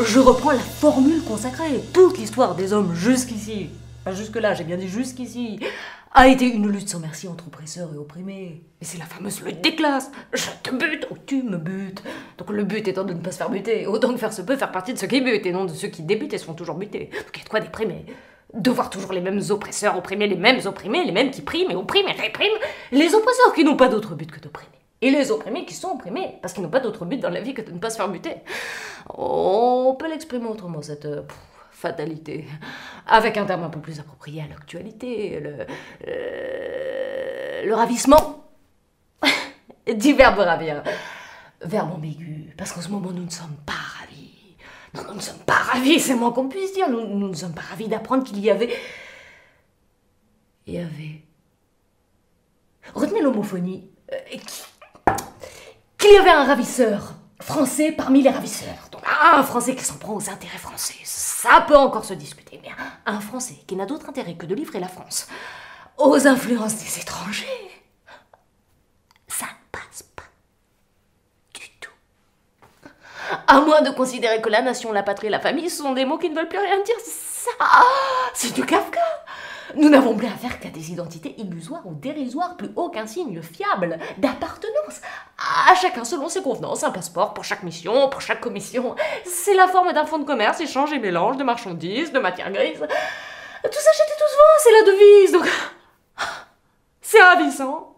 Je reprends la formule consacrée. Toute l'histoire des hommes jusqu'ici, pas jusque-là, j'ai bien dit jusqu'ici, a été une lutte sans merci entre oppresseurs et opprimés. Et c'est la fameuse lutte des classes. Je te bute ou tu me butes. Donc le but étant de ne pas se faire buter, autant que faire se peut faire partie de ceux qui butent et non de ceux qui débutent et se font toujours buter. Donc il y a de quoi déprimer. De voir toujours les mêmes oppresseurs opprimer les mêmes opprimés, les mêmes qui priment et oppriment et répriment, les oppresseurs qui n'ont pas d'autre but que d'opprimer. Et les opprimés qui sont opprimés, parce qu'ils n'ont pas d'autre but dans la vie que de ne pas se faire buter. On peut l'exprimer autrement, cette fatalité, avec un terme un peu plus approprié à l'actualité, le ravissement. Du verbe ravir. Verbe ambigu, parce qu'en ce moment nous ne sommes pas ravis. Non, nous ne sommes pas ravis, c'est le moins qu'on puisse dire. Nous ne sommes pas ravis d'apprendre qu'il y avait... Retenez l'homophonie. Qu'il y avait un ravisseur français parmi les ravisseurs. Donc un Français qui s'en prend aux intérêts français, ça peut encore se discuter. Mais un Français qui n'a d'autre intérêt que de livrer la France aux influences des étrangers, ça ne passe pas du tout. À moins de considérer que la nation, la patrie et la famille, ce sont des mots qui ne veulent plus rien dire. Ça, c'est du Kafka. Nous n'avons plus affaire qu'à des identités illusoires ou dérisoires, plus aucun signe fiable d'appartenance. À chacun selon ses convenances, un passeport pour chaque mission, pour chaque commission. C'est la forme d'un fonds de commerce, échange et mélange de marchandises, de matières grises. Tout s'achète et tout se vend, c'est la devise, donc... C'est ravissant.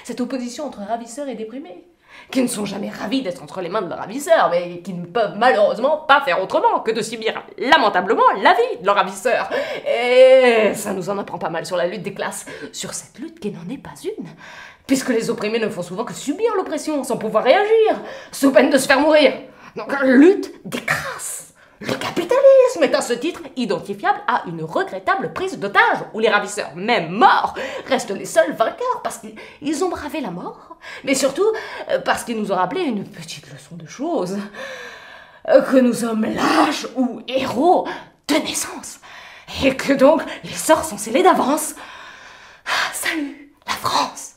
Cette opposition entre ravisseurs et déprimés, qui ne sont jamais ravis d'être entre les mains de leurs ravisseurs, mais qui ne peuvent malheureusement pas faire autrement que de subir lamentablement la vie de leurs ravisseurs. Et ça nous en apprend pas mal sur la lutte des classes, sur cette lutte qui n'en est pas une, puisque les opprimés ne font souvent que subir l'oppression sans pouvoir réagir, sous peine de se faire mourir. Donc la lutte des classes. Le capitalisme est à ce titre identifiable à une regrettable prise d'otage, où les ravisseurs, même morts, restent les seuls vainqueurs parce qu'ils ont bravé la mort, mais surtout parce qu'ils nous ont rappelé une petite leçon de choses, que nous sommes lâches ou héros de naissance, et que donc les sorts sont scellés d'avance. Salut, la France!